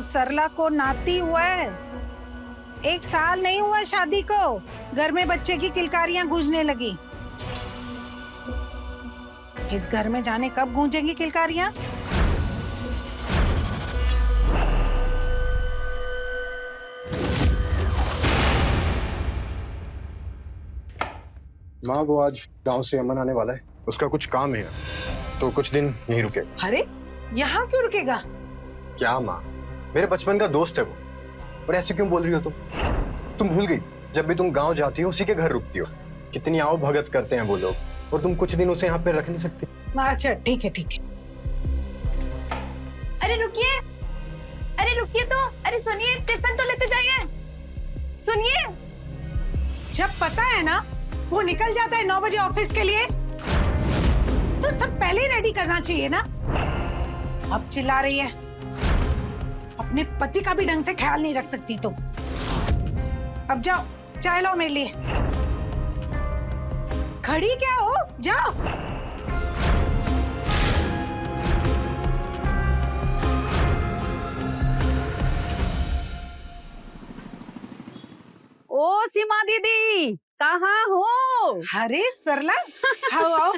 सरला को नाती हुआ है, 1 साल नहीं हुआ शादी को, घर में बच्चे की किलकारियां गूंजने लगी। इस घर में जाने कब गूंजेंगी किलकारियां? माँ वो आज गांव से अमन आने वाला है, उसका कुछ काम है तो कुछ दिन यहीं रुकेगा। अरे यहाँ क्यों रुकेगा? क्या माँ, मेरे बचपन का दोस्त है वो, और ऐसे क्यों बोल रही हो तुम भूल गई जब भी तुम गांव जाती हो उसी के घर रुकती हो। कितनी आओ भगत करते हैं वो लोग, और तुम कुछ दिन उसे यहाँ पे रख नहीं सकती। अच्छा ठीक है ठीक है। अरे रुकिए तो, अरे सुनिए, टिफिन तो लेते जाइए। सुनिए, जब पता है ना वो निकल जाता है 9 बजे ऑफिस के लिए, तो सब पहले ही रेडी करना चाहिए ना। अब चिल्ला रही है, अपने पति का भी ढंग से ख्याल नहीं रख सकती तुम। अब जाओ चाय लाओ मेरे लिए। खड़ी क्या हो, जाओ। ओ सीमा दीदी, कहाँ हो? अरे सरला, आओ आओ।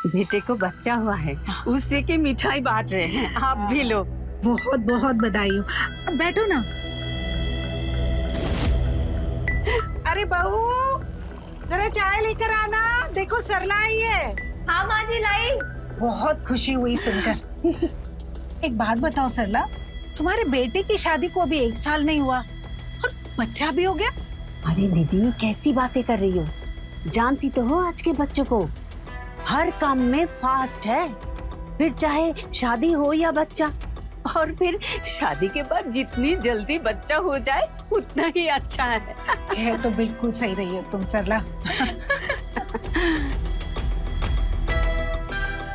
बेटे को बच्चा हुआ है, उसी की मिठाई बांट रहे हैं, आप भी लो। बहुत बहुत बधाई हो। अब बैठो ना। अरे बहू, जरा चाय लेकर आना, देखो सरला आई है। हाँ माँ जी लाई। बहुत खुशी हुई सुनकर। एक बात बताओ सरला, तुम्हारे बेटे की शादी को अभी 1 साल नहीं हुआ और बच्चा भी हो गया? अरे दीदी कैसी बातें कर रही हो, जानती तो हो आज के बच्चों को, हर काम में फास्ट है, फिर चाहे शादी हो या बच्चा, और फिर शादी के बाद जितनी जल्दी बच्चा हो जाए उतना ही अच्छा है। तो बिल्कुल सही रही हो तुम सरला।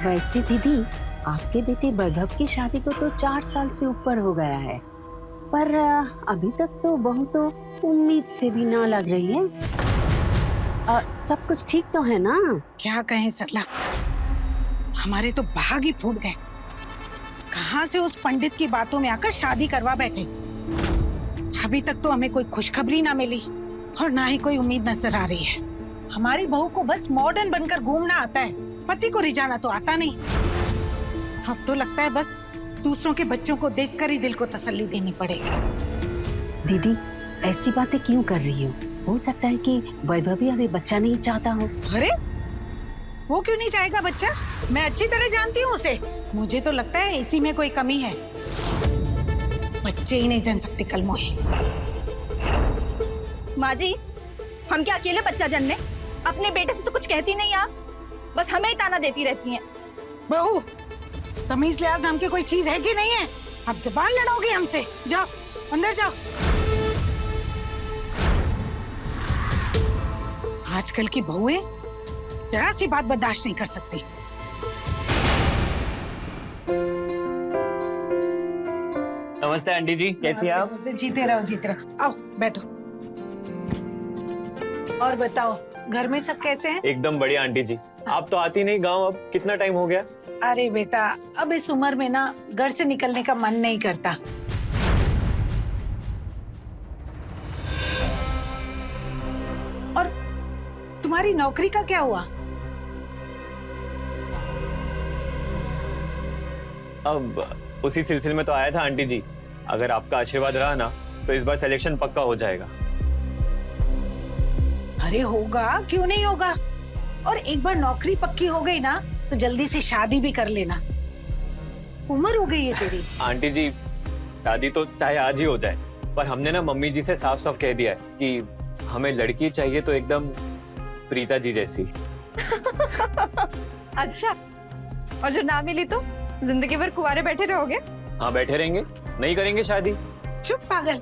वैसे दीदी आपके बेटे वैभव की शादी को तो 4 साल से ऊपर हो गया है, पर अभी तक तो बहू तो उम्मीद से भी ना लग रही है। सब कुछ ठीक तो है ना? क्या कहें सरला, हमारे तो भाग ही फूट गए। कहां से उस पंडित की बातों में आकर शादी करवा बैठे। अभी तक तो हमें कोई खुशखबरी ना मिली और ना ही कोई उम्मीद नजर आ रही है। हमारी बहू को बस मॉडर्न बनकर घूमना आता है, पति को रिझाना तो आता नहीं। अब तो लगता है बस दूसरों के बच्चों को देखकर ही दिल को तसल्ली देनी पड़ेगी। दीदी ऐसी बातें क्यों कर रही हो सकता है कि वैभव भी अभी बच्चा नहीं चाहता हो। अरे वो क्यों नहीं चाहेगा बच्चा? मैं अच्छी तरह जानती हूँ उसे। मुझे तो लगता है इसी में कोई कमी है। बच्चे ही नहीं जन सकते कल मोही। माँ जी, हम क्या अकेले बच्चा जनने? अपने बेटे से तो कुछ कहती नहीं आप, बस हमें ही ताना देती रहती हैं। बहू, तमीज लिहाज नाम की कोई चीज है कि नहीं है? अब ज़बान लड़ाओगी हमसे? जाओ अंदर जाओ। आजकल की बहुएं जरा सी बात बर्दाश्त नहीं कर सकती। नमस्ते आंटी जी, कैसी हैं आप? जीते रहो। आओ बैठो। और बताओ घर में सब कैसे हैं? एकदम बढ़िया आंटी जी। आप तो आती नहीं गांव, अब कितना टाइम हो गया? अरे बेटा, अब इस उम्र में ना घर से निकलने का मन नहीं करता। और तुम्हारी नौकरी का क्या हुआ? अब उसी सिलसिले में तो आया था आंटी जी। अगर आपका आशीर्वाद रहा ना तो इस बार सिलेक्शन पक्का हो जाएगा। अरे होगा, क्यों नहीं होगा। और एक बार नौकरी पक्की हो गई ना तो जल्दी से शादी भी कर लेना। उम्र हो गई है तेरी। आंटी जी शादी तो चाहे आज ही हो जाए, पर हमने ना मम्मी जी से साफ साफ कह दिया है कि हमें लड़की चाहिए तो एकदम प्रीता जी जैसी। अच्छा, और जो ना मिली तो जिंदगी भर कुंवारे बैठे रहोगे? हाँ बैठे रहेंगे, नहीं करेंगे शादी। चुप पागल,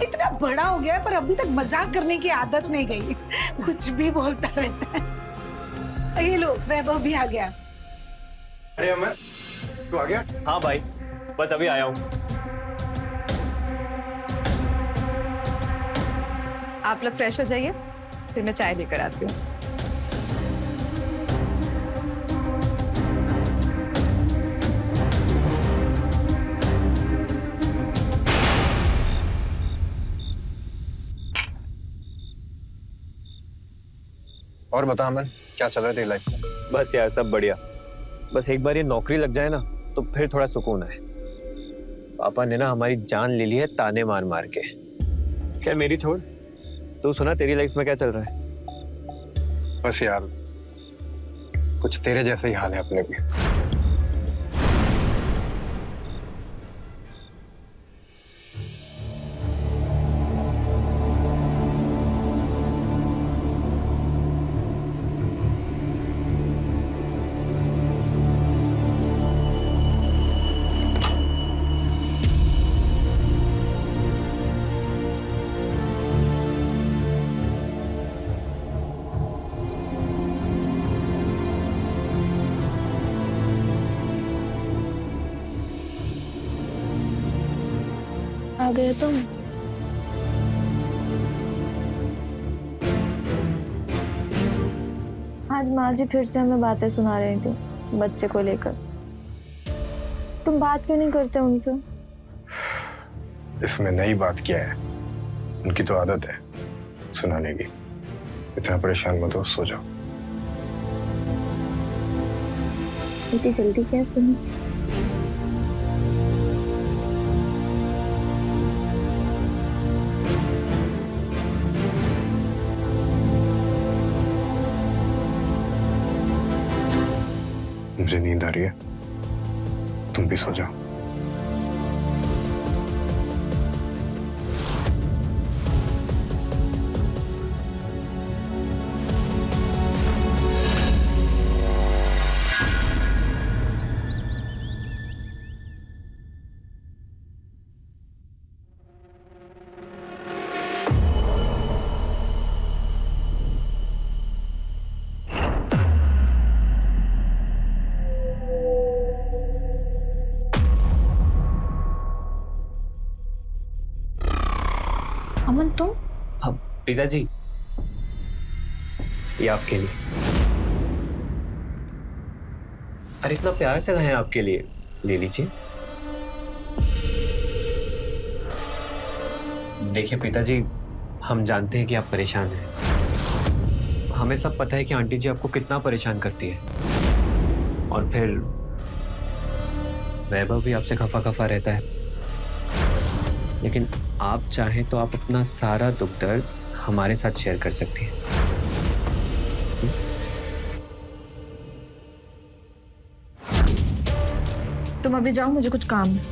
इतना बड़ा हो गया पर अभी तक मजाक करने की आदत नहीं गई। कुछ भी बोलता रहता है। ये लो वैभव भी आ गया। अरे अमर, तू आ गया? हाँ भाई, बस अभी आया हूँ। आप लोग फ्रेश हो जाइए, फिर मैं चाय लेकर आती हूँ। और बता अमन, क्या चल रहा है तेरी लाइफ में? बस यार सब बढ़िया। बस एक बार ये नौकरी लग जाए ना तो फिर थोड़ा सुकून है। पापा ने ना हमारी जान ले ली है ताने मार मार के। खैर मेरी छोड़, तू सुना तेरी लाइफ में क्या चल रहा है? बस यार कुछ तेरे जैसे ही हाल है अपने भी। आ गए तुम। आज माँ जी फिर से हमें बातें सुना रही थी बच्चे को लेकर। तुम बात क्यों नहीं करते उनसे? इसमें नई बात क्या है, उनकी तो आदत है सुनाने की। इतना परेशान मत हो, सो जाओ। इतनी जल्दी क्या सुनी? मुझे नींद आ रही है, तुम भी सो जाओ। अमन तुम? हाँ पिताजी, ये आपके लिए। अरे इतना प्यार से लाए हैं आपके लिए, ले लीजिए। देखिए पिताजी, हम जानते हैं कि आप परेशान हैं। हमें सब पता है कि आंटी जी आपको कितना परेशान करती है, और फिर वैभव भी आपसे खफा खफा रहता है। लेकिन आप चाहें तो आप अपना सारा दुख दर्द हमारे साथ शेयर कर सकती हैं। तुम अभी जाओ, मुझे कुछ काम है।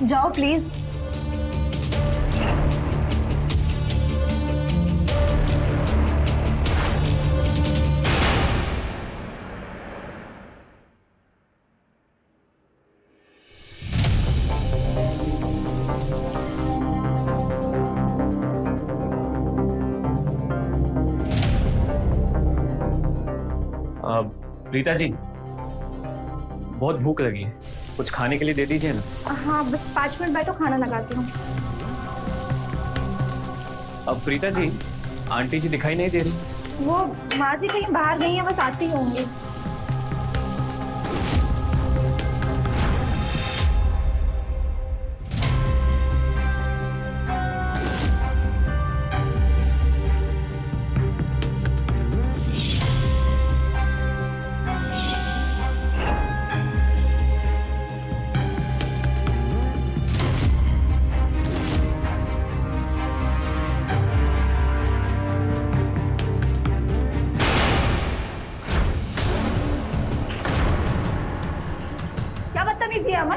जाओ प्लीज। रीता जी, बहुत भूख लगी है, कुछ खाने के लिए दे दीजिए ना। हाँ बस 5 मिनट बैठो, खाना लगाती हूँ। अब प्रीता जी, आंटी जी दिखाई नहीं दे रही। वो माँ जी कहीं बाहर गई है, बस आती होंगी। अमन,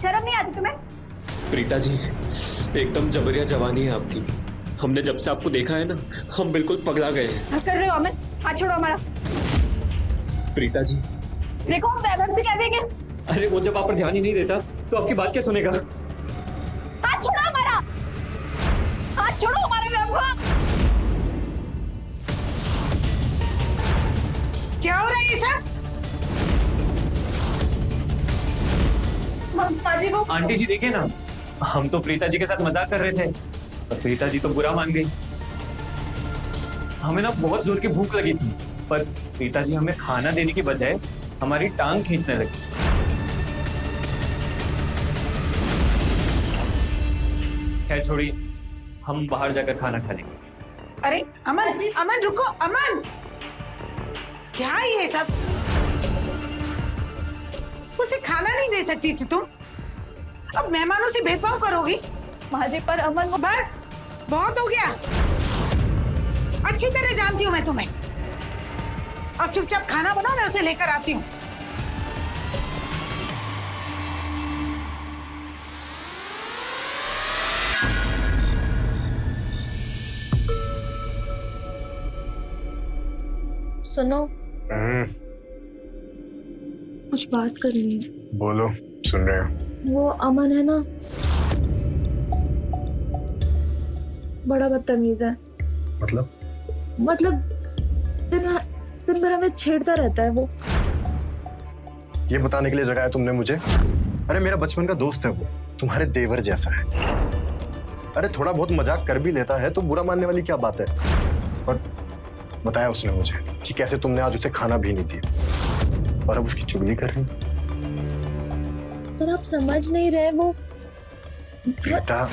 शर्म नहीं आती तुम्हें? प्रीता जी, एकदम जबरिया जवानी है आपकी। हमने जब से आपको देखा है ना, हम बिल्कुल पगला गए हैं। क्या कर रहे हो अमन? हाथ छोड़ो हमारा। प्रीता जी देखो, हम वैभव से कह देंगे। अरे वो जब आप पर ध्यान ही नहीं देता तो आपकी बात क्या सुनेगा? हाथ छोड़ो हमारा, हाथ छोड़ो हमारे वैभव। क्या हो रहा है ये सब? माजी वो आंटी जी देखिए ना, हम तो प्रीता जी के साथ मजाक कर रहे थे, पर प्रीता जी तो बुरा मान गई। हमें ना बहुत जोर की भूख लगी थी, पर प्रीता जी हमें खाना देने की बजाय हमारी टांग खींचने लगी। खैर छोड़िए, हम बाहर जाकर खाना खा लेंगे। अरे अमन, अमन रुको, अमन, क्या ये सब? उसे खाना नहीं दे सकती थी तुम? अब मेहमानों से भेदभाव करोगी? माँ जी पर अमन वो बस बहुत हो गया। अच्छी तरह जानती हूँ मैं तुम्हें। अब चुपचाप खाना बनाओ, मैं उसे लेकर आती हूँ। सुनो, कुछ बात करनी है। बोलो, सुन रहे हो। वो अमन है ना, बड़ा बदतमीज है। मतलब दिन भर हमें छेड़ता रहता है वो। ये बताने के लिए जगाया तुमने मुझे? अरे मेरा बचपन का दोस्त है वो, तुम्हारे देवर जैसा है। अरे थोड़ा बहुत मजाक कर भी लेता है तो बुरा मानने वाली क्या बात है। और बताया उसने मुझे कि कैसे तुमने आज उसे खाना भी नहीं दिया और अब उसकी चुगली कर रही। पर आप समझ नहीं रहे, वो प्रीता,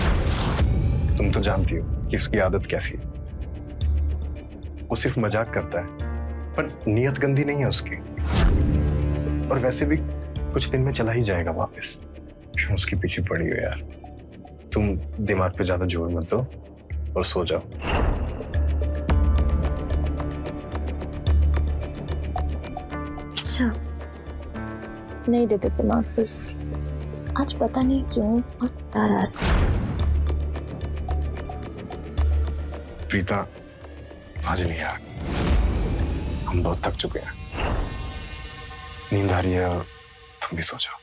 तुम तो जानती हो कि उसकी आदत कैसी है। वो सिर्फ मजाक करता है, पर नीयत गंदी नहीं है उसकी। और वैसे भी कुछ दिन में चला ही जाएगा वापस। क्यों उसके पीछे पड़ी हो यार? तुम दिमाग पे ज्यादा जोर मत दो और सो जाओ। अच्छा, नहीं देते दिमाग पे। आज पता नहीं क्यों प्रीता, आज नहीं यार, हम बहुत थक चुके हैं। नींद आ रही है और तुम भी सो जाओ।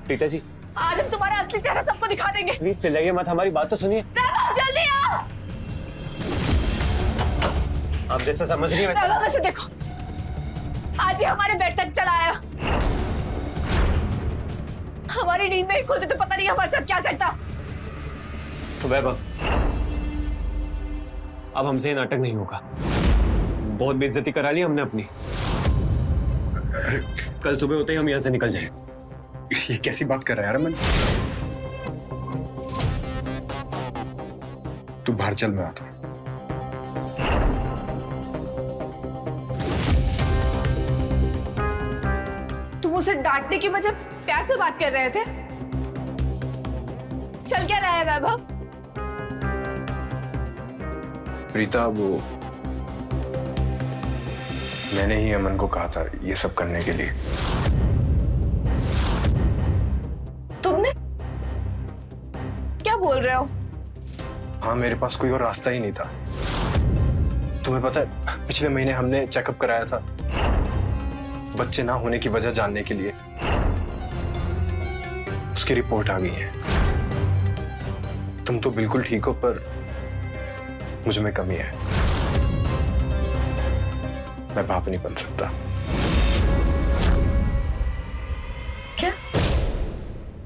प्रीता जी, आज हम तुम्हारा असली चेहरा सबको दिखा देंगे। प्लीज चिल्लाइए मत, हमारी बात तो सुनिए। वैभव, जल्दी आओ। आप जैसा समझ रही हैं वैभव, वैसे देखो, आज ही हमारे बेड तक चला आया। हमारी नींद में खुद तो पता नहीं हमारे साथ क्या करता। तो वैभव, अब हमसे ये नाटक नहीं होगा। बहुत बेइज्जती करा ली हमने अपनी। कल सुबह होते ही हम यहाँ से निकल जाएं। ये कैसी बात कर रहा है यार अमन? तू बाहर चल, मैं आता हूं। तुम उसे डांटने की बजाय प्यार से बात कर रहे थे। चल क्या रहा है वैभव? प्रीता, वो मैंने ही अमन को कहा था ये सब करने के लिए। तुमने? क्या बोल रहे हो? हाँ, मेरे पास कोई और रास्ता ही नहीं था। तुम्हें पता है, पिछले महीने हमने चेकअप कराया था बच्चे ना होने की वजह जानने के लिए। उसकी रिपोर्ट आ गई है। तुम तो बिल्कुल ठीक हो, पर मुझ में कमी है। मैं बाप नहीं बन सकता। क्या?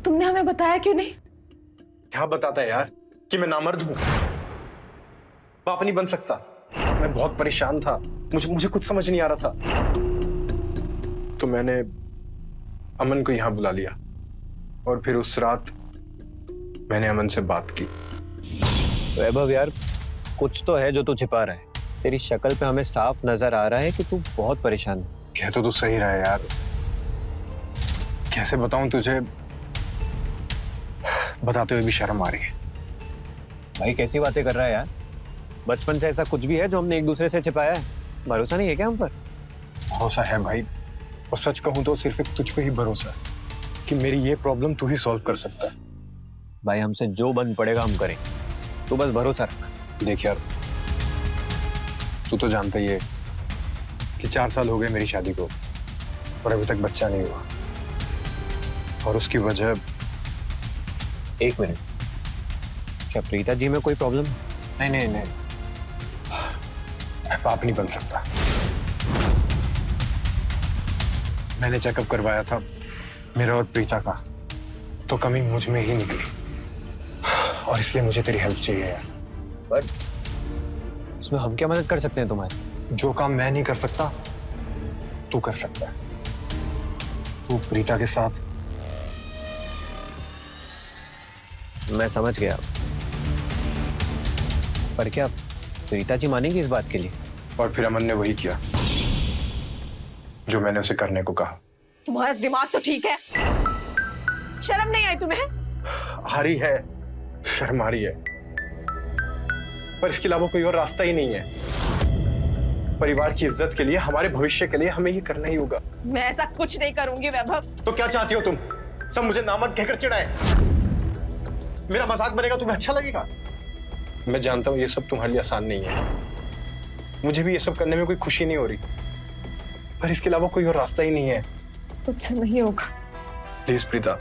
तुमने हमें बताया क्यों नहीं? क्या बताता है यार कि मैं नामर्द हूं, बाप नहीं बन सकता। मैं बहुत परेशान था, मुझे कुछ समझ नहीं आ रहा था, तो मैंने अमन को यहां बुला लिया और फिर उस रात मैंने अमन से बात की। वैभव यार, कुछ तो है जो तू छिपा रहा है। तेरी शक्ल पे हमें साफ नजर आ रहा है कि तू बहुत परेशान है। कह तो तू सही रहा है यार, कैसे बताऊं तुझे, बताते हुए भी शर्म आ रही है। भाई कैसी बातें कर रहा है यार? बचपन से ऐसा कुछ भी है जो हमने एक दूसरे से छिपाया है? भरोसा नहीं है क्या हम पर? भरोसा है भाई, और सच कहूं तो सिर्फ एक तुझ पे ही भरोसा है कि मेरी ये प्रॉब्लम तू ही सॉल्व कर सकता है। भाई हमसे जो बन पड़ेगा हम करें, तू बस भरोसा रख। देख यार, तू तो जानता ही है कि 4 साल हो गए मेरी शादी को और अभी तक बच्चा नहीं हुआ, और उसकी वजह। एक मिनट, क्या प्रीता जी में कोई प्रॉब्लम? नहीं नहीं नहीं, मैं बाप नहीं बन सकता। मैंने चेकअप करवाया था मेरा और प्रीता का, तो कमी मुझ में ही निकली, और इसलिए मुझे तेरी हेल्प चाहिए यार। बट इसमें हम क्या मदद कर सकते हैं तुम्हारी? जो काम मैं नहीं कर सकता तू कर सकता है। तू प्रीता के साथ। मैं समझ गया, पर क्या प्रीता जी मानेंगी इस बात के लिए? और फिर अमन ने वही किया जो मैंने उसे करने को कहा। तुम्हारा दिमाग तो ठीक है, शर्म नहीं आई तुम्हें? आ रही है, शर्म आ रही है, पर इसके अलावा कोई और रास्ता ही नहीं है। परिवार की इज्जत के लिए, हमारे भविष्य के लिए हमें ये करना ही होगा। मैं ऐसा कुछ नहीं करूंगी वैभव। तो क्या चाहती हो तुम? सब मुझे नामर्द कहकर चिढ़ाए? मेरा मजाक बनेगा तुम्हें अच्छा लगेगा? मैं जानता हूं ये सब तुम्हारे लिए आसान नहीं है, मुझे भी ये सब करने में कोई खुशी नहीं हो रही, पर इसके अलावा कोई और रास्ता ही नहीं है। मुझसे नहीं होगा। प्लीज प्रीता,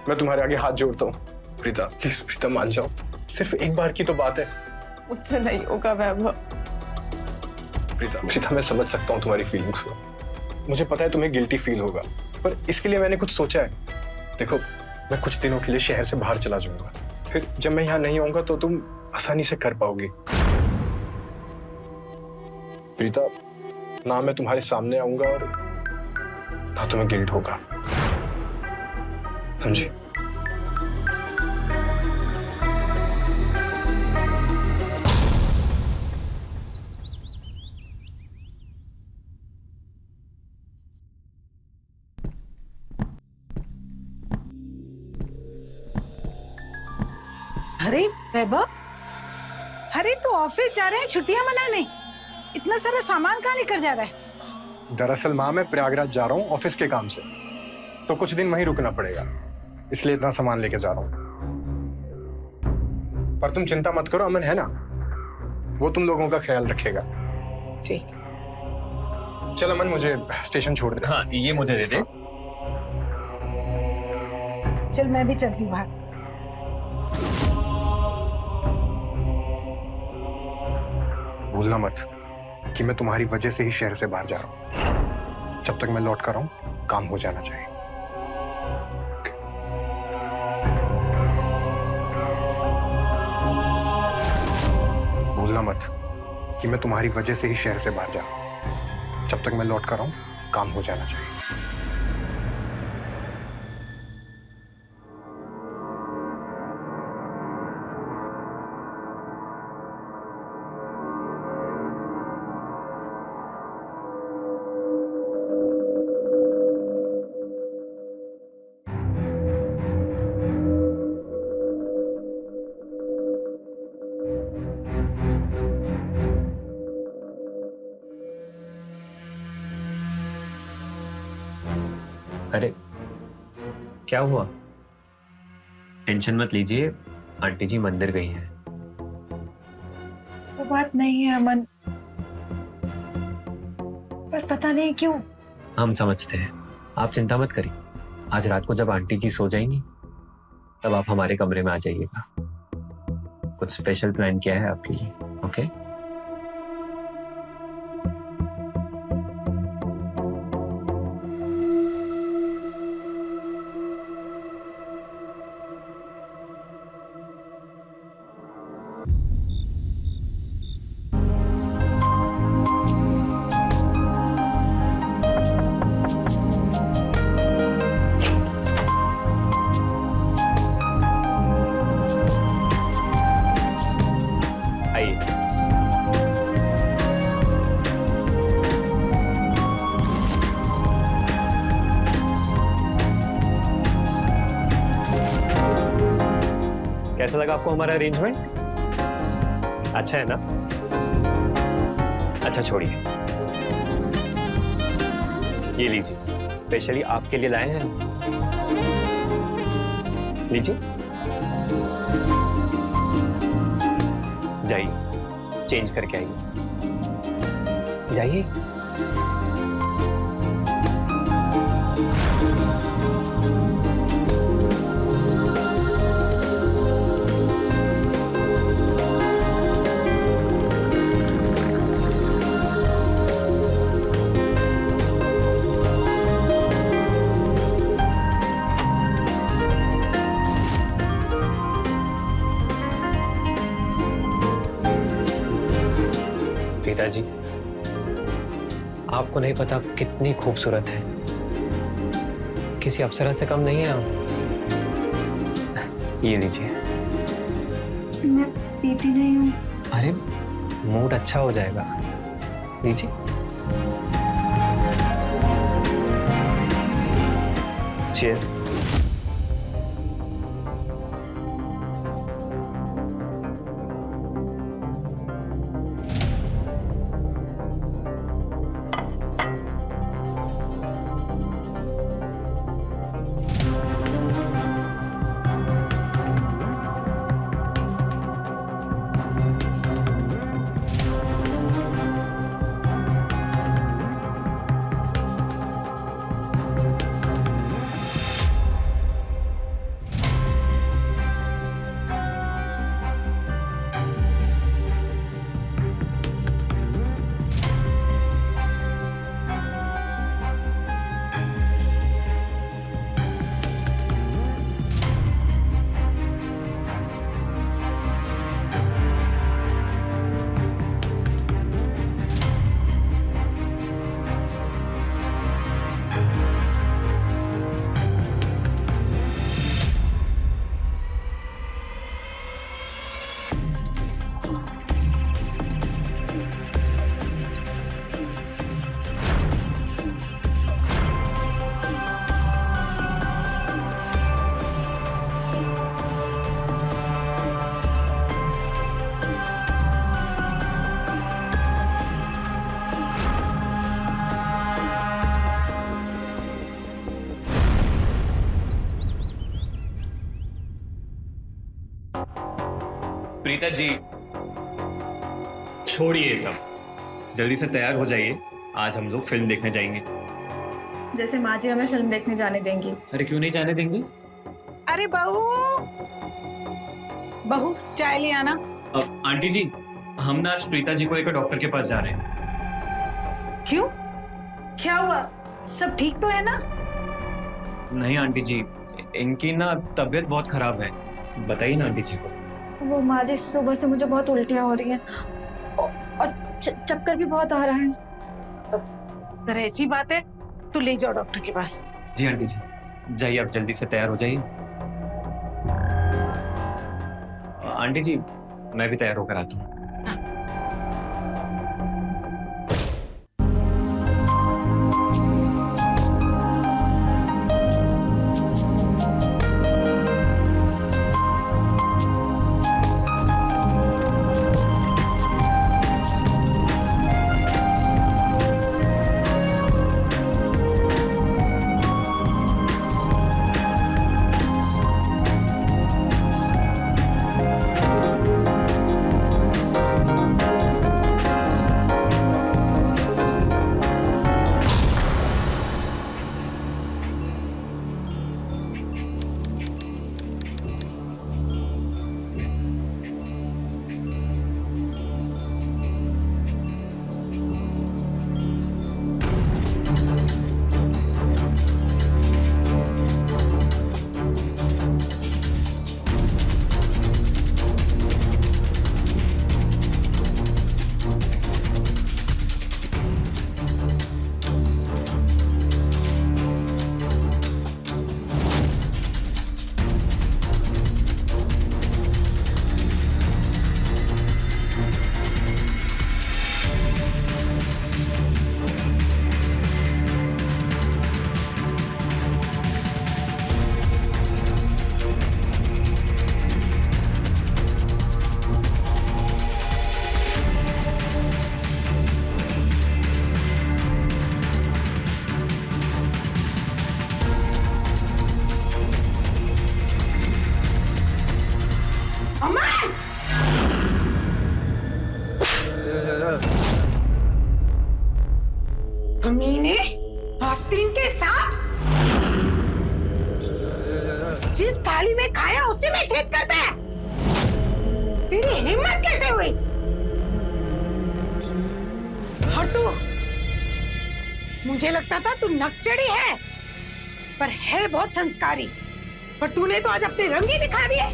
मैं तुम्हारे आगे हाथ जोड़ता हूँ। प्रीता प्लीज, प्रीता मान जाओ, सिर्फ एक बार की तो बात है। मुझसे नहीं होगा वैभव। प्रीता प्रीता, मैं समझ सकता हूँ तुम्हारी फीलिंग्स को, मुझे पता है तुम्हें गिल्टी फील होगा, पर इसके लिए मैंने कुछ सोचा है। देखो, मैं कुछ दिनों के लिए शहर से बाहर चला जाऊंगा, फिर जब मैं यहाँ नहीं आऊंगा तो तुम आसानी से कर पाओगी। प्रीता, ना मैं तुम्हारे सामने आऊंगा और ना तुम्हें गिल्ट होगा, समझी? अरे वैभव, अरे तू ऑफिस जा रहे हैं छुट्टियां मनाने? इतना सारा सामान कहाँ लेकर जा रहा है? दरअसल माँ, मैं प्रयागराज जा रहा हूँ ऑफिस के काम से, तो कुछ दिन वहीं रुकना पड़ेगा, इसलिए इतना सामान लेके जा रहा हूँ। पर तुम चिंता मत करो, अमन है ना, वो तुम लोगों का ख्याल रखेगा। ठीक। चल अमन, मुझे स्टेशन छोड़ दे। हाँ, ये मुझे दे दे। चल मैं भी चलती हूँ बाहर। भूलना मत कि मैं तुम्हारी वजह से ही शहर से बाहर जा रहा हूं। जब तक मैं लौट कर आऊं, काम हो जाना चाहिए। भूलना मत कि मैं तुम्हारी वजह से ही शहर से बाहर जा रहा हूं। जब तक मैं लौट कर आऊं, काम हो जाना चाहिए। अरे क्या हुआ? टेंशन मत लीजिए, आंटी जी मंदिर गई हैं। वो बात नहीं है अमन, पर पता नहीं क्यों। हम समझते हैं, आप चिंता मत करिए। आज रात को जब आंटी जी सो जाएंगी तब आप हमारे कमरे में आ जाइएगा। कुछ स्पेशल प्लान किया है आपके लिए। ओके आइए। कैसा लगा आपको हमारा अरेंजमेंट? अच्छा है ना? अच्छा छोड़िए, ये लीजिए, स्पेशली आपके लिए लाए हैं। लीजिए, जाइए चेंज करके आइए, जाइए। पिताजी, आपको नहीं पता आप कितनी खूबसूरत है, किसी अप्सरा से कम नहीं है आप। ये लीजिए। मैं पीती नहीं हूँ। अरे मूड अच्छा हो जाएगा, लीजिए। चीयर। प्रीता जी, छोड़िए ये सब, जल्दी से तैयार हो जाइए, आज हम लोग फिल्म देखने जाएंगे। जैसे माँ जी हमें फिल्म देखने जाने देंगी। अरे क्यों नहीं जाने देंगे? अरे बहू, बहू चाय ले आना। अब आंटी जी, हम ना आज प्रीता जी को लेकर डॉक्टर के पास जा रहे हैं। क्यों, क्या हुआ? सब ठीक तो है ना? नहीं आंटी जी, इनकी ना तबीयत बहुत खराब है। बताइए ना आंटी जी को। वो माँ जी, सुबह से मुझे बहुत उल्टियाँ हो रही हैं और चक्कर भी बहुत आ रहा है। अगर ऐसी बात है तो ले जाओ डॉक्टर के पास। जी आंटी जी, जाइए आप जल्दी से तैयार हो जाइए। आंटी जी, मैं भी तैयार होकर आता हूँ। आस्तीन के सांप, जिस थाली में खाया उसी में छेद करता है। तेरी हिम्मत कैसे हुई? और तू, मुझे लगता था तू नकचड़ी है, पर है बहुत संस्कारी। पर तूने तो आज अपने रंग ही दिखा दिए।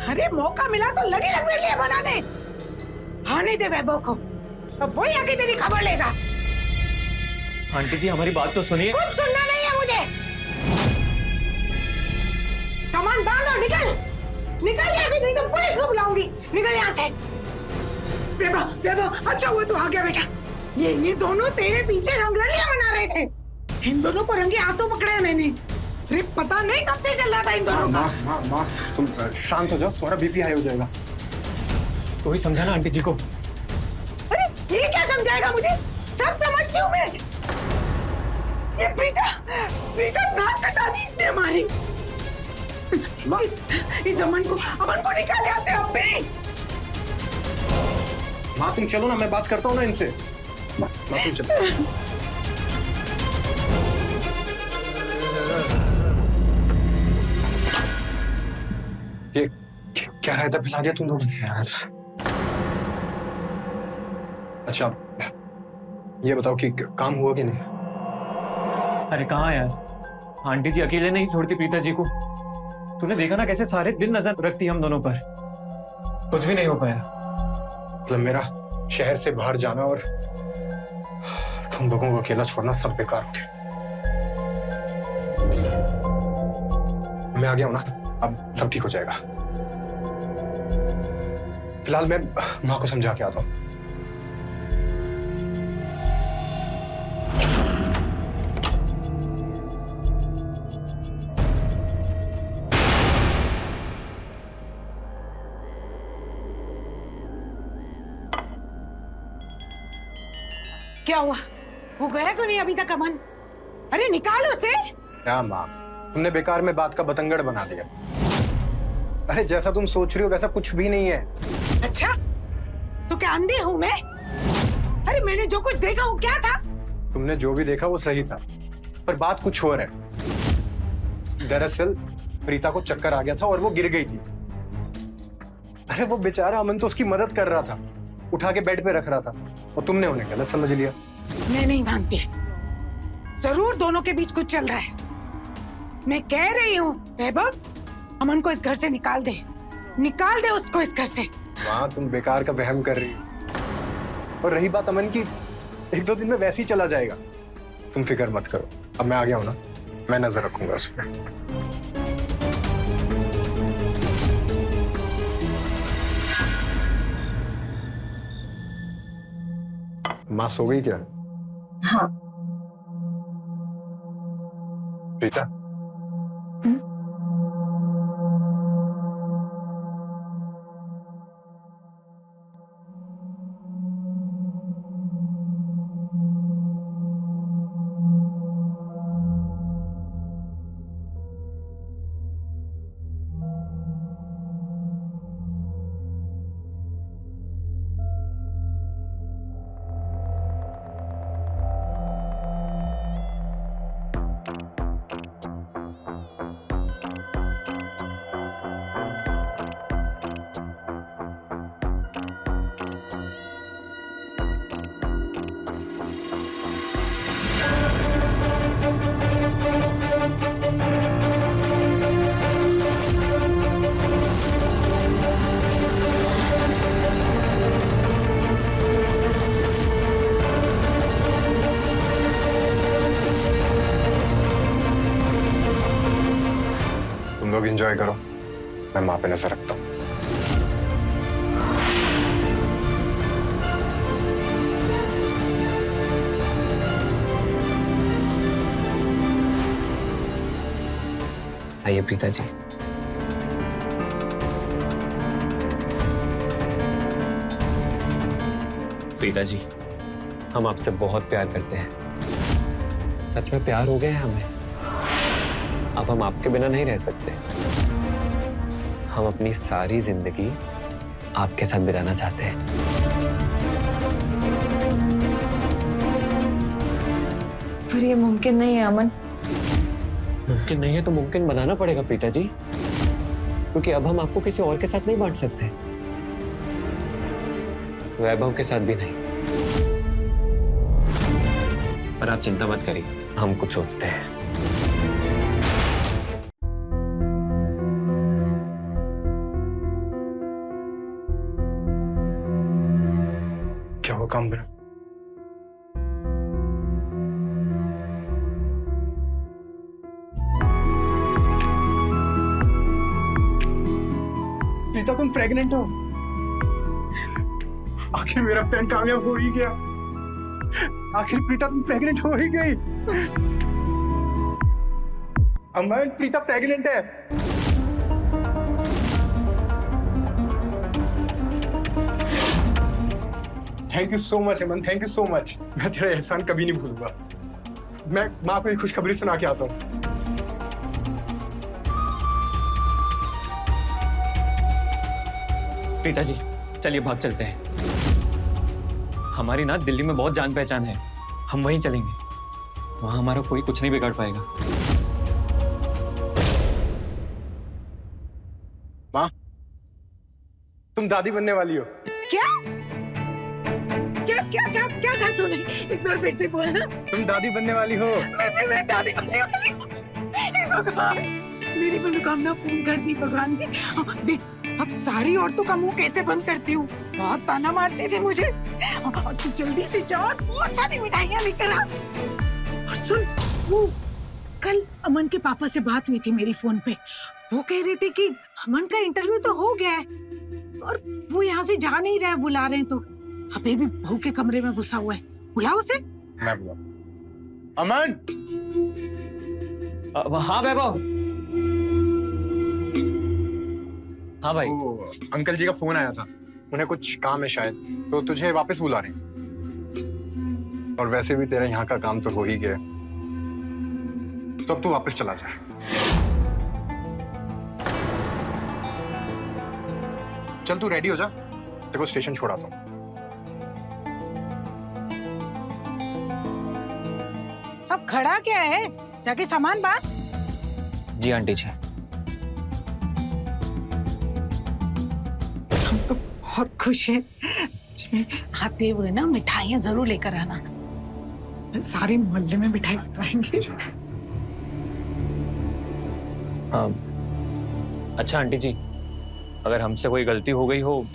अरे मौका मिला तो लगे रंगरेलियां बनाने। आने दे वैभव को, अब वही आके तेरी खबर लेगा। आंटी जी हमारी बात तो सुनिए। कुछ सुनना नहीं है मुझे। सामान बांध और निकल, निकल यहाँ से, नहीं तो पुलिस को बुलाऊंगी। निकल यहाँ से। वैभव, वैभव, अच्छा हुआ तू आ गया बेटा। ये दोनों तेरे पीछे रंगरलियां बना रहे थे। इन दोनों को रंगे हाथों पकड़ा है मैंने। अरे पता नहीं कब से चल रहा था इन दोनों का। माँ, तुम शांत हो जाओ, तुम्हारा बीपी हाई हो जाएगा। तो ही समझाना आंटी जी को। अरे ये क्या समझाएगा मुझे? सब समझती हूँ मैं। ये प्रीता नाक कटा दी इसने हमारी। इस अमन को निकाल यहाँ से अब भी। माँ तुम चलो ना, मैं बात करता हूँ ना इनसे। माँ तुम चलो। ये क्या रायता पिला दिया तुम लोग यार। अच्छा ये बताओ कि काम हुआ कि नहीं? अरे कहाँ यार, आंटी जी अकेले नहीं छोड़ती प्रीता जी को। तूने देखा ना कैसे सारे दिन नजर रखती हम दोनों पर। कुछ भी नहीं हो पाया। मतलब मेरा शहर से बाहर जाना और तुम लोगों को अकेला छोड़ना सब बेकार हो गया। मैं आ गया हूं ना, अब सब ठीक हो जाएगा। फिलहाल मैं माँ को समझा के आता हूं। क्या हुआ? वो गया क्यों नहीं अभी तक अमन? अरे निकालो उसे। क्या माँ, तुमने बेकार में बात का बतंगड़ बना दिया। अरे जैसा तुम सोच रही हो वैसा कुछ भी नहीं है। अच्छा तो क्या अंधी हूं मैं? अरे मैंने जो कुछ देखा वो क्या था? तुमने जो भी देखा वो सही था, पर बात कुछ और है। दरअसल प्रीता को चक्कर आ गया था और वो गिर गई थी। अरे वो बेचारा अमन तो उसकी मदद कर रहा था, उठा के बेड पे रख रहा था, और तुमने उन्हें गलत समझ लिया। मैं नहीं मानती, जरूर दोनों के बीच कुछ चल रहा है। मैं कह रही हूँ वैभव, अमन को इस घर से निकाल दे, निकाल दे उसको इस घर से। माँ तुम बेकार का वहम कर रही हो। और रही बात अमन की, 1-2 दिन में वैसे ही चला जाएगा। तुम फिक्र मत करो, अब मैं आ गया हूं ना, मैं नजर रखूंगा उस पर। माँ सो गई क्या? हाँ। प्रीता, तुम लोग एंजॉय करो, मैं माँ पे नजर रखता हूँ। आइए प्रीता जी। प्रीता जी, हम आपसे बहुत प्यार करते हैं। सच में प्यार हो गया है हमें। अब हम आपके बिना नहीं रह सकते। हम अपनी सारी जिंदगी आपके साथ बिताना चाहते हैं। पर ये मुमकिन नहीं है अमन। मुमकिन नहीं है तो मुमकिन बनाना पड़ेगा प्रीता जी, क्योंकि अब हम आपको किसी और के साथ नहीं बांट सकते, वैभव के साथ भी नहीं। पर आप चिंता मत करिए, हम कुछ सोचते हैं। क्या हुआ काम मेरा? प्रीता तुम प्रेग्नेंट हो? आखिर मेरा प्लान कामयाब हो ही गया। आखिर प्रीता तुम प्रेग्नेंट हो ही गई। अमन, प्रीता प्रेग्नेंट है। Thank you so much Aman, thank you so much. मैं तेरा एहसान कभी नहीं भूलूंगा। मैं माँ को एक खुशखबरी सुना के आता हूँ। प्रीता जी चलिए भाग चलते हैं। हमारी ना दिल्ली में बहुत जान पहचान है, हम वहीं चलेंगे। वहां हमारा कोई कुछ नहीं बिगाड़ पाएगा। माँ, तुम दादी बनने वाली हो। क्या क्या क्या क्या क्या कहा तूने? एक बार फिर से बोलना। तुम दादी बनने वाली हो। मैं दादी बनने वाली हूँ। हे भगवान, मेरी मनोकामना पूर्ण कर दी भगवान ने। देख, अब सारी औरतों का मुंह कैसे बंद करती हूँ। बहुत ताना मारते थे मुझे। तू जल्दी से जा और बहुत सारी मिठाइयाँ लेकर आ। और सुन, वो कल अमन के पापा से बात हुई थी मेरी फोन पे। वो कह रहे थे कि अमन का इंटरव्यू तो हो गया है और वो यहाँ से जा नहीं रहा, बुला रहे हैं। तो अभी भी बहू के कमरे में घुसा हुआ है। बुलाओ उसे। मैं बुलाऊं? अमन! हाँ वैभव। हाँ भाई। वो अंकल जी का फोन आया था, उन्हें कुछ काम है शायद, तो तुझे वापस बुला रहे हैं। और वैसे भी तेरा यहाँ का काम तो हो ही गया, तो अब तू वापस चला जा। चल तू रेडी हो जा, तेरे को स्टेशन छोड़ाता हूँ। अब खड़ा क्या है? जाके सामान बांध। जी आंटी जी। हम तो बहुत खुश हैं। सच में आते हुए ना मिठाइयाँ जरूर लेकर आना। सारे मोहल्ले में मिठाई खिलाएंगे। अच्छा आंटी जी, अगर हमसे कोई गलती हो गई हो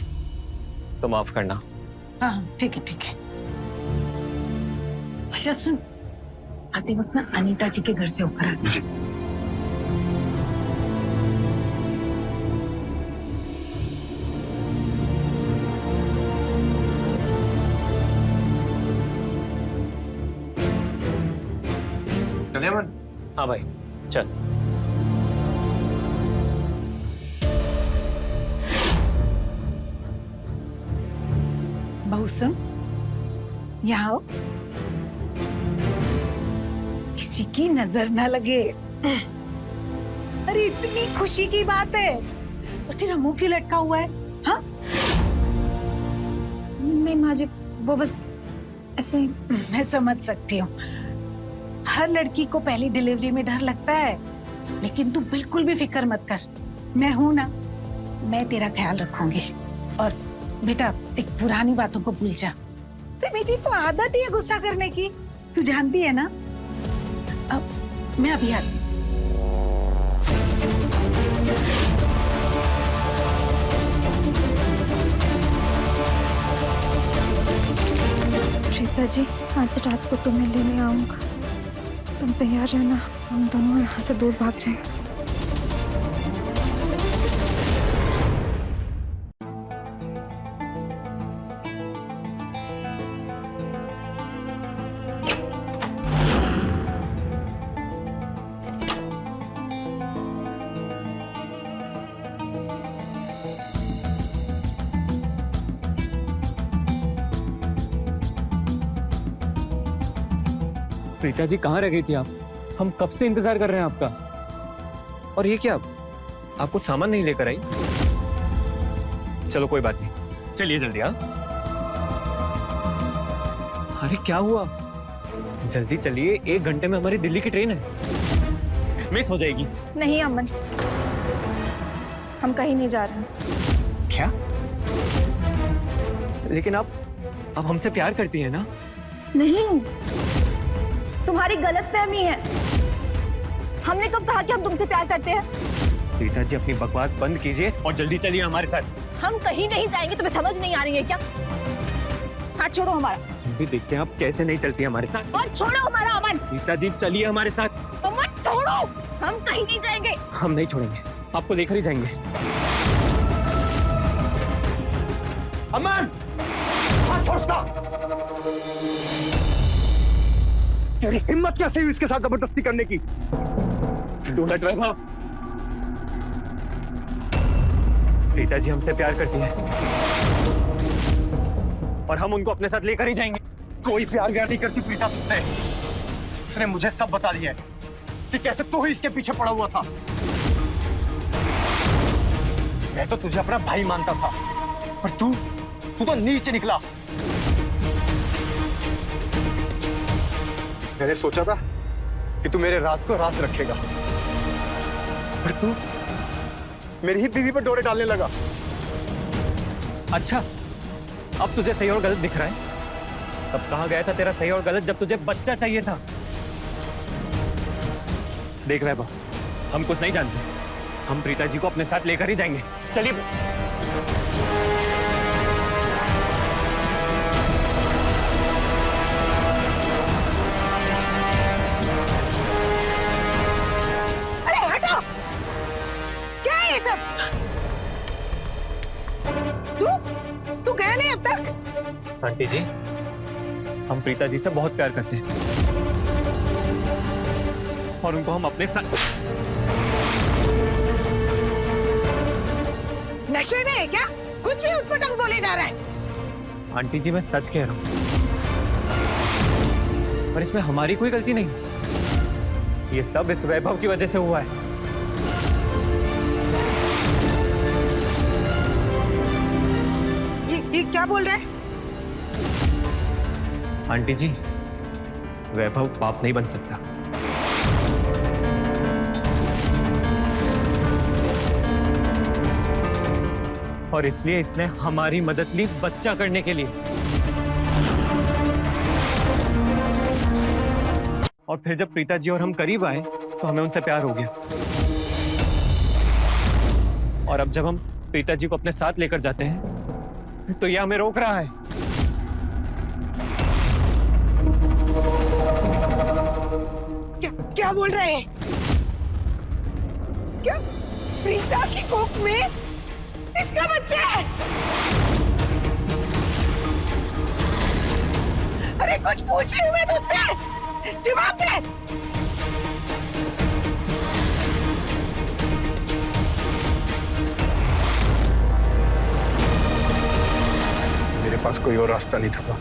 तो माफ करना। हाँ ठीक है ठीक है। अच्छा सुन, आते वक्त ना अनीता जी के घर से ऊपर आना। चलिए अमन। हाँ भाई चल। बहू सुन, यहाँ आओ। किसी की नजर ना लगे। अरे इतनी खुशी की बात है और तेरा मुंह क्यों लटका हुआ है? हाँ नहीं माँ जी, वो बस ऐसे ही। मैं समझ सकती हूँ, हर लड़की को पहली डिलीवरी में डर लगता है, लेकिन तू बिल्कुल भी फिक्र मत कर। मैं हूं ना, मैं तेरा ख्याल रखूंगी। और बेटा, एक पुरानी बातों को भूल जा। मेरी तो आदत ही है गुस्सा करने की, तू जानती है ना। अब मैं अभी आती हूँ। प्रीता जी, आज रात को तुम्हें लेने आऊंगा। तुम तैयार रहना, हम दोनों यहाँ से दूर भाग जाएं। प्रीता जी कहाँ रह गई थी आप? हम कब से इंतजार कर रहे हैं आपका। और ये क्या, आप कुछ सामान नहीं लेकर आई? चलो कोई बात नहीं, चलिए जल्दी। हाँ अरे क्या हुआ? जल्दी चलिए, 1 घंटे में हमारी दिल्ली की ट्रेन है, मिस हो जाएगी। नहीं अमन, हम कहीं नहीं जा रहे। क्या? लेकिन आप हमसे प्यार करती है ना? नहीं, तुम्हारी गलतफहमी है। हमने कब कहा कि हम तुमसे प्यार करते हैं? रीता जी, अपनी बकवास बंद कीजिए और जल्दी चलिए हमारे साथ। हम कहीं नहीं जाएंगे, तुम्हें समझ नहीं आ रही है क्या? हाथ छोड़ो हमारा। हम भी देखते हैं आप कैसे नहीं चलती हमारे साथ। और छोड़ो हमारा अमन। रीता जी, चलिए हमारे साथ। अमन छोड़ो, हम कहीं नहीं जाएंगे। हम नहीं छोड़ेंगे, आपको लेकर ही जाएंगे। अमन, हाथ छोड़ उसका। तेरी हिम्मत कैसे हुई इसके साथ जबरदस्ती करने की? डोंट वैभव। रीता जी हमसे प्यार करती है और हम उनको अपने साथ लेकर ही जाएंगे। कोई प्यार व्यार नहीं करती प्रीता तुझसे। उसने मुझे सब बता दिया है कि कैसे तू ही इसके पीछे पड़ा हुआ था। मैं तो तुझे अपना भाई मानता था, पर तू तो नीचे निकला। मैंने सोचा था कि तू मेरे राज को राज रखेगा, पर तू मेरी ही बीवी पर डोरे डालने लगा। अच्छा, अब तुझे सही और गलत दिख रहा है? तब कहाँ गया था तेरा सही और गलत जब तुझे बच्चा चाहिए था? देख वैभव, हम कुछ नहीं जानते, हम प्रीता जी को अपने साथ लेकर ही जाएंगे। चलिए। अरे हटो, क्या है ये सब? तू गया नहीं अब तक? आंटी जी, हम प्रीता जी से बहुत प्यार करते हैं और उनको हम अपने साथ। नशे में है क्या? कुछ भी उठपटांग बोले जा रहा है। आंटी जी, मैं सच कह रहा हूं, पर इसमें हमारी कोई गलती नहीं। ये सब इस वैभव की वजह से हुआ है। ये क्या बोल रहा है? आंटी जी, वैभव पाप नहीं बन सकता। और इसलिए इसने हमारी मदद ली बच्चा करने के लिए। और फिर जब प्रीता जी और हम करीब आए तो हमें उनसे प्यार हो गया। और अब जब हम प्रीता जी को अपने साथ लेकर जाते हैं तो यह हमें रोक रहा है। क्या बोल रहे हैं? क्या प्रीता की कोख में इसका बच्चा है? अरे कुछ पूछ रही हूँ मैं तुझसे, जवाब दे। मेरे पास कोई और रास्ता नहीं था।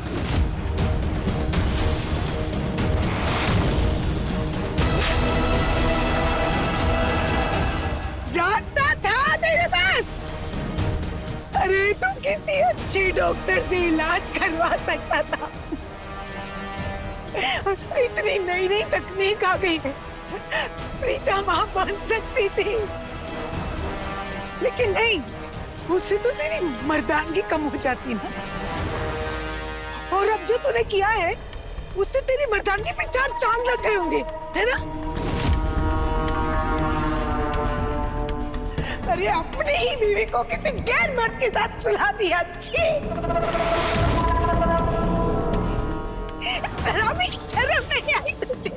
रास्ता था तेरे पास? अरे तू किसी अच्छे डॉक्टर से इलाज करवा सकता था। इतनी नई नई तकनीक आ गई है, प्रीता मां बन सकती थी, लेकिन नहीं, उससे तो तेरी मर्दानगी कम हो जाती ना। और अब जो तूने किया है उससे तेरी मर्दानगी पे 4 चांद लग गए होंगे, है ना? अरे अपनी ही बीवी को किसी गैर मर्द के साथ सुला दिया। छी, जरा भी शर्म नहीं आई तुझे?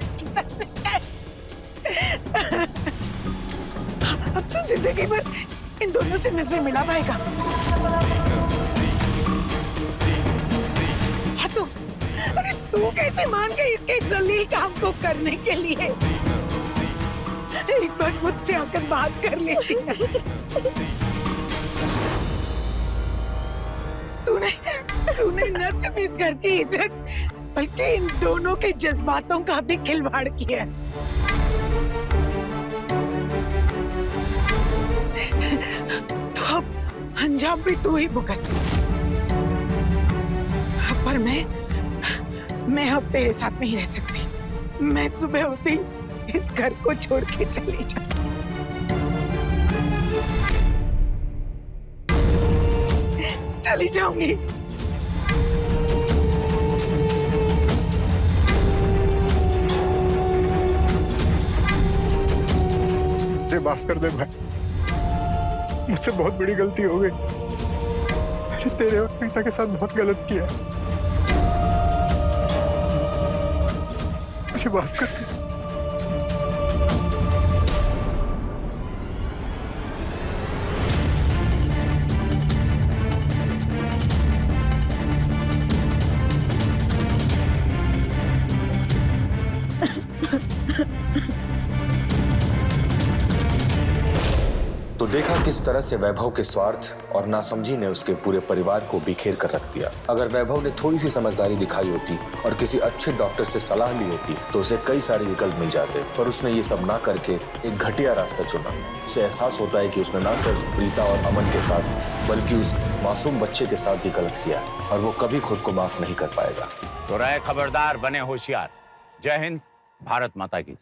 अब तो जिंदगी भर इन दोनों से नजरें मिला पाएगा। हाँ तो, अरे तू कैसे मान गई इसके जलील काम को करने के लिए? एक बार मुझसे आकर बात कर लेती है। तूने न सिर्फ इस घर की इज्जत बल्कि इन दोनों के जज्बातों का भी खिलवाड़ किया। तो अब अंजाम भी तू ही भुगत। पर मैं अब तेरे साथ नहीं रह सकती। मैं सुबह होती इस घर को छोड़ के चली जाऊं। चली जाऊंगी। मुझे माफ कर दे भाई, मुझसे बहुत बड़ी गलती हो गई। मैंने तेरे और प्रीता के साथ बहुत गलत किया। मुझे माफ कर दे। तो देखा किस तरह से वैभव के स्वार्थ और नासमझी ने उसके पूरे परिवार को बिखेर कर रख दिया। अगर वैभव ने थोड़ी सी समझदारी दिखाई होती और किसी अच्छे डॉक्टर से सलाह ली होती तो उसे कई सारे विकल्प मिल जाते, पर उसने ये सब ना करके एक घटिया रास्ता चुना। उसे एहसास होता है कि उसने ना सिर्फ प्रीता और अमन के साथ बल्कि उस मासूम बच्चे के साथ भी गलत किया और वो कभी खुद को माफ नहीं कर पाएगा। तो रहे खबरदार, बने होशियार। जय हिंद, भारत माता की।